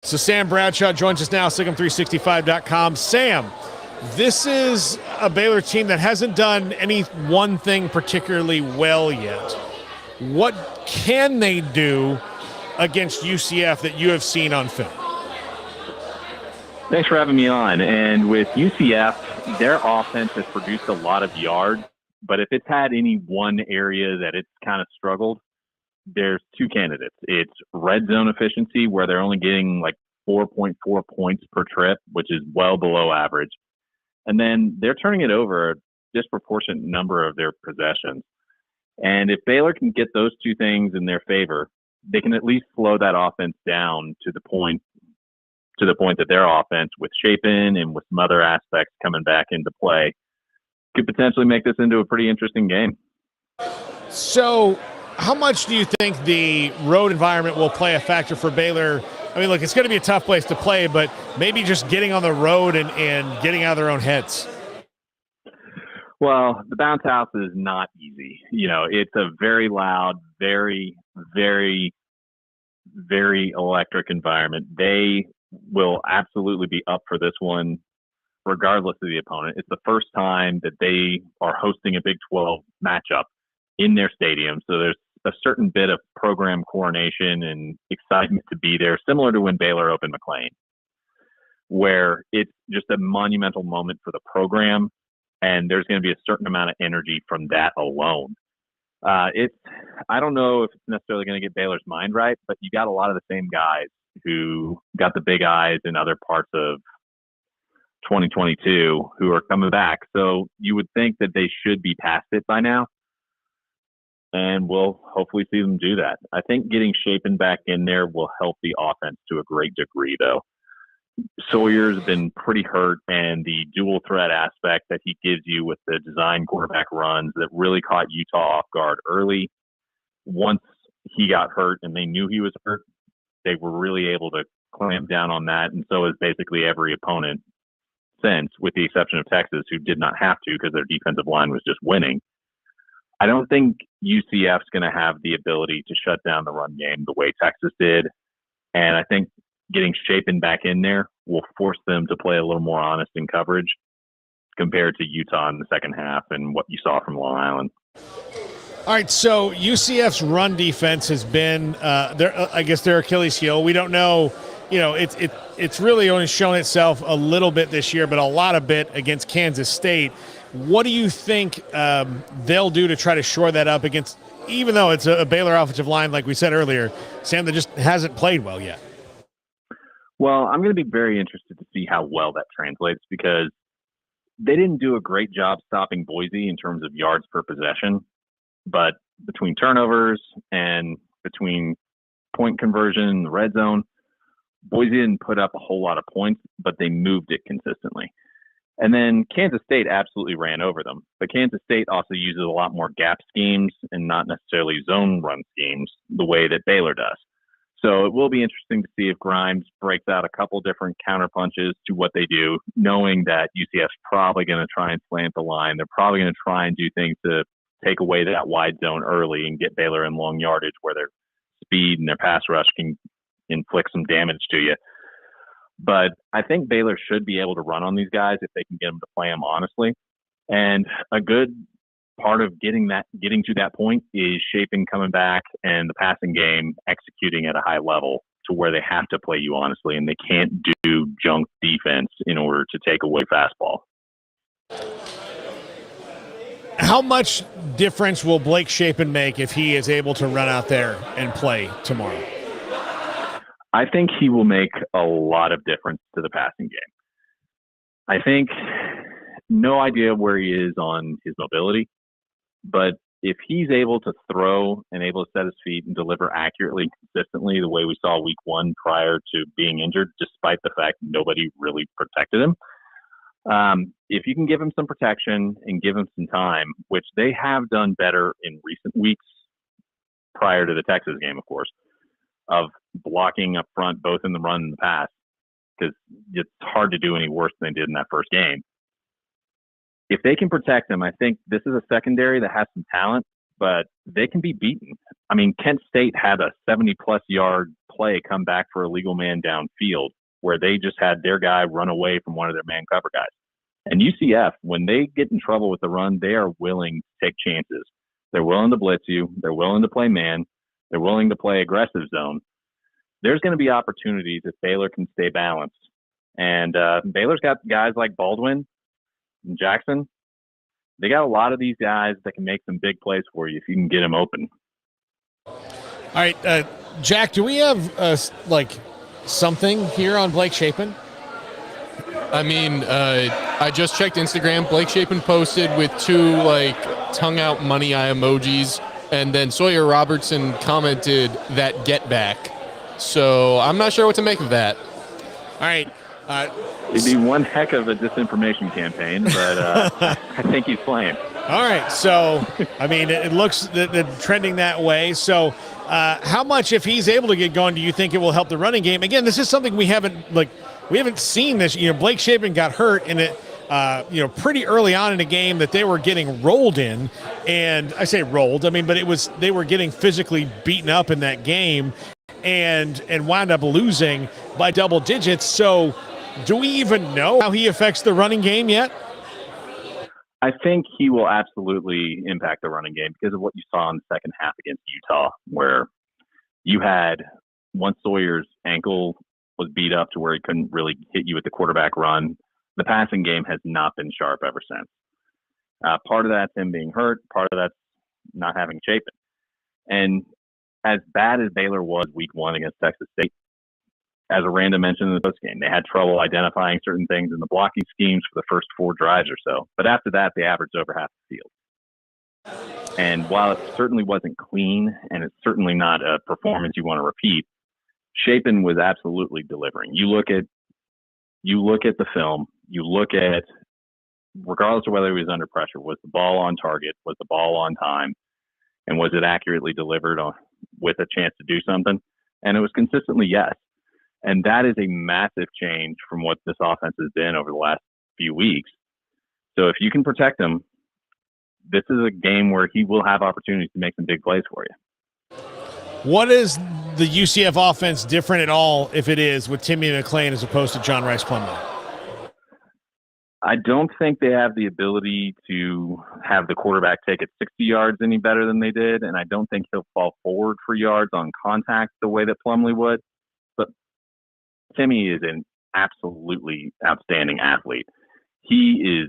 So Sam Bradshaw joins us now, Sic'Em365.com. Sam, this is a Baylor team that hasn't done any one thing particularly well yet. What can they do against UCF that you have seen on film? Thanks for having me on. And with UCF, their offense has produced a lot of yards, but if it's had any one area that it's kind of struggled, there's two candidates. It's red zone efficiency, where they're only getting like 4.4 points per trip, which is well below average. And then they're turning it over a disproportionate number of their possessions. And if Baylor can get those two things in their favor, they can at least slow that offense down to the point that their offense, with Shapen and with some other aspects coming back into play, could potentially make this into a pretty interesting game. So how much do you think the road environment will play a factor for Baylor? I mean, look, it's going to be a tough place to play, but maybe just getting on the road and getting out of their own heads. Well, the bounce house is not easy. You know, it's a very loud, very, very, very electric environment. They will absolutely be up for this one, regardless of the opponent. It's the first time that they are hosting a Big 12 matchup in their stadium. So there's a certain bit of program coronation and excitement to be there, similar to when Baylor opened McLean, where it's just a monumental moment for the program. And there's going to be a certain amount of energy from that alone. I don't know if it's necessarily going to get Baylor's mind right, but you got a lot of the same guys who got the big eyes in other parts of 2022 who are coming back. So you would think that they should be past it by now. And we'll hopefully see them do that. I think getting Shapen back in there will help the offense to a great degree, though. Sawyer's been pretty hurt, and the dual threat aspect that he gives you with the design quarterback runs that really caught Utah off guard early. Once he got hurt and they knew he was hurt, they were really able to clamp down on that. And so is basically every opponent since, with the exception of Texas, who did not have to because their defensive line was just winning. I don't think UCF's going to have the ability to shut down the run game the way Texas did. And I think getting Shapen back in there will force them to play a little more honest in coverage compared to Utah in the second half and what you saw from Long Island. All right, so UCF's run defense has been, their Achilles heel. We don't know, it's really only shown itself a little bit this year, but a lot of bit against Kansas State. What do you think they'll do to try to shore that up against, even though it's a Baylor offensive line, like we said earlier, Sam, that just hasn't played well yet? Well, I'm going to be very interested to see how well that translates, because they didn't do a great job stopping Boise in terms of yards per possession. But between turnovers and between point conversion in the red zone, Boise didn't put up a whole lot of points, but they moved it consistently. And then Kansas State absolutely ran over them. But Kansas State also uses a lot more gap schemes and not necessarily zone run schemes the way that Baylor does. So it will be interesting to see if Grimes breaks out a couple different counter punches to what they do, knowing that UCF's probably going to try and slant the line. They're probably going to try and do things to take away that wide zone early and get Baylor in long yardage where their speed and their pass rush can inflict some damage to you. But I think Baylor should be able to run on these guys if they can get them to play them honestly. And a good part of getting to that point is Shapen coming back and the passing game executing at a high level to where they have to play you honestly, and they can't do junk defense in order to take away fastball. How much difference will Blake Shapen make if he is able to run out there and play tomorrow? I think he will make a lot of difference to the passing game. I think no idea where he is on his mobility, but if he's able to throw and able to set his feet and deliver accurately, consistently, the way we saw week one prior to being injured, despite the fact nobody really protected him, if you can give him some protection and give him some time, which they have done better in recent weeks prior to the Texas game, of course, of blocking up front, both in the run and the pass, because it's hard to do any worse than they did in that first game. If they can protect him, I think this is a secondary that has some talent, but they can be beaten. I mean, Kent State had a 70-plus yard play come back for a legal man downfield where they just had their guy run away from one of their man cover guys. And UCF, when they get in trouble with the run, they are willing to take chances. They're willing to blitz you. They're willing to play man. They're willing to play aggressive zone. There's going to be opportunities if Baylor can stay balanced. And Baylor's got guys like Baldwin and Jackson. They got a lot of these guys that can make some big plays for you if you can get them open. All right, Jack, do we have something here on Blake Shapen? I mean, I just checked Instagram. Blake Shapen posted with 2 tongue out money eye emojis, and then Sawyer Robertson commented that get back. So I'm not sure what to make of that. All right. It'd be one heck of a disinformation campaign, but I think he's playing. All right. So, I mean, it looks trending that way. So how much, if he's able to get going, do you think it will help the running game? Again, this is something we haven't seen this. Blake Shapen got hurt in it, pretty early on in a game that they were getting rolled in. And I say rolled, but they were getting physically beaten up in that game and wound up losing by double digits. So do we even know how he affects the running game yet? I think he will absolutely impact the running game because of what you saw in the second half against Utah, where you had once Sawyer's ankle was beat up to where he couldn't really hit you with the quarterback run. The passing game has not been sharp ever since. Part of that's him being hurt. Part of that's not having Shapen. And as bad as Baylor was week 1 against Texas State, as Aranda mentioned in the postgame, they had trouble identifying certain things in the blocking schemes for the first 4 drives or so. But after that, they averaged over half the field. And while it certainly wasn't clean, and it's certainly not a performance you want to repeat, Shapen was absolutely delivering. You look at the film, you look at, regardless of whether he was under pressure, was the ball on target, was the ball on time, and was it accurately delivered with a chance to do something? And it was consistently yes. And that is a massive change from what this offense has been over the last few weeks. So if you can protect him, this is a game where he will have opportunities to make some big plays for you. What is the UCF offense different at all, if it is, with Timmy McClain as opposed to John Rice Plumlee? I don't think they have the ability to have the quarterback take it 60 yards any better than they did, and I don't think he'll fall forward for yards on contact the way that Plumlee would. But Timmy is an absolutely outstanding athlete. He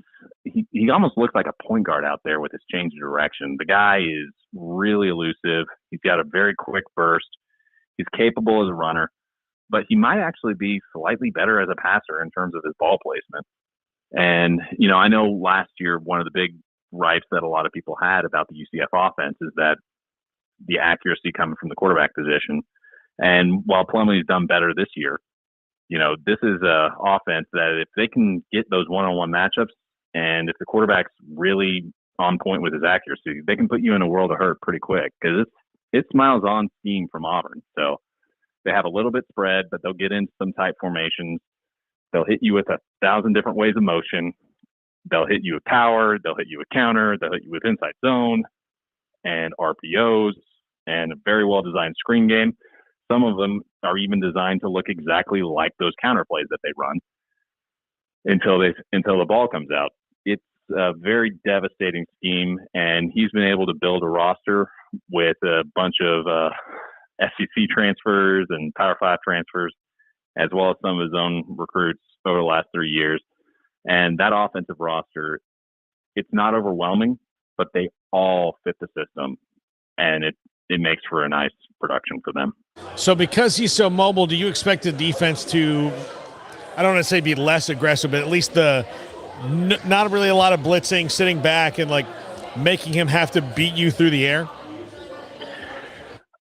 almost looks like a point guard out there with his change of direction. The guy is really elusive. He's got a very quick burst. He's capable as a runner, but he might actually be slightly better as a passer in terms of his ball placement. And, I know last year, one of the big gripes that a lot of people had about the UCF offense is that the accuracy coming from the quarterback position. And while Plumlee's done better this year, this is a offense that if they can get those one-on-one matchups, and if the quarterback's really on point with his accuracy, they can put you in a world of hurt pretty quick because it's miles on scheme from Auburn. So they have a little bit spread, but they'll get into some tight formations. They'll hit you with 1,000 different ways of motion. They'll hit you with power. They'll hit you with counter. They'll hit you with inside zone and RPOs and a very well-designed screen game. Some of them are even designed to look exactly like those counter plays that they run until the ball comes out. It's a very devastating scheme, and he's been able to build a roster with a bunch of SEC transfers and Power 5 transfers, as well as some of his own recruits over the last 3 years. And that offensive roster, it's not overwhelming, but they all fit the system, and it makes for a nice production for them. So because he's so mobile, do you expect the defense to, I don't want to say be less aggressive, but at least not really a lot of blitzing, sitting back and making him have to beat you through the air?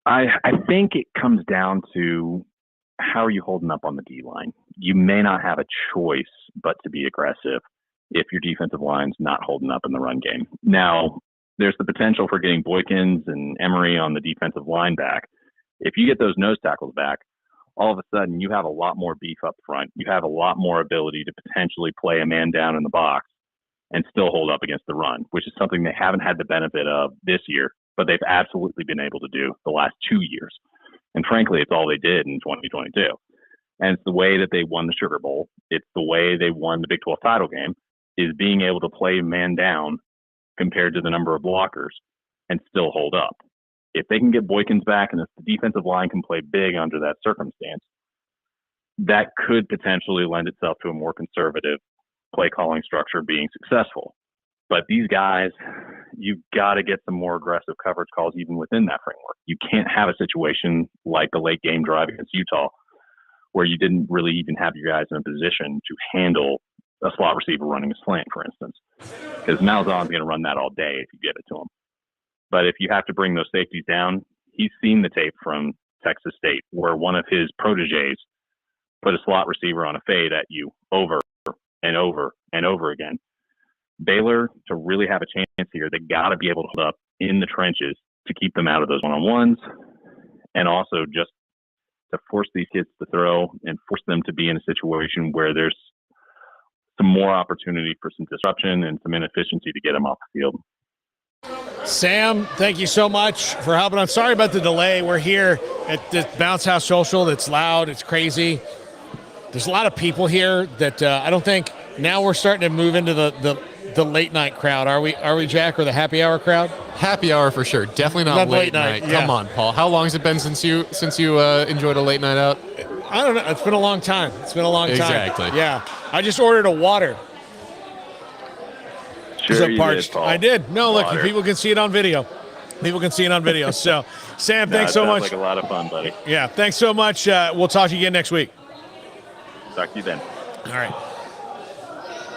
I think it comes down to how are you holding up on the D line? You may not have a choice but to be aggressive if your defensive line's not holding up in the run game. Now, there's the potential for getting Boykins and Emery on the defensive line back. If you get those nose tackles back, all of a sudden you have a lot more beef up front. You have a lot more ability to potentially play a man down in the box and still hold up against the run, which is something they haven't had the benefit of this year, but they've absolutely been able to do the last 2 years. And frankly, it's all they did in 2022. And it's the way that they won the Sugar Bowl. It's the way they won the Big 12 title game, is being able to play man down compared to the number of blockers and still hold up. If they can get Boykins back and if the defensive line can play big under that circumstance, that could potentially lend itself to a more conservative play calling structure being successful. But these guys, you've got to get some more aggressive coverage calls even within that framework. You can't have a situation like the late game drive against Utah where you didn't really even have your guys in a position to handle a slot receiver running a slant, for instance, because Malzahn's going to run that all day if you give it to him. But if you have to bring those safeties down, he's seen the tape from Texas State where one of his proteges put a slot receiver on a fade at you over and over and over again. Baylor, to really have a chance here, they got to be able to hold up in the trenches to keep them out of those one-on-ones, and also just to force these kids to throw and force them to be in a situation where there's some more opportunity for some disruption and some inefficiency to get them off the field. Sam, thank you so much for helping. I'm sorry about the delay. We're here at the Bounce House Social. It's loud. It's crazy. There's a lot of people here that I don't think now we're starting to move into the late night crowd. Are we, Jack, or the happy hour crowd? Happy hour for sure. Definitely not late night. Yeah. Come on, Paul. How long has it been since you enjoyed a late night out? I don't know. It's been a long time. Exactly. Yeah. I just ordered a water. Sure you parched. did, Paul. I did. No, Water. look, people can see it on video. So, Sam, thanks so much. Sounds like a lot of fun, buddy. Yeah, thanks so much. We'll talk to you again next week. Talk to you then. All right.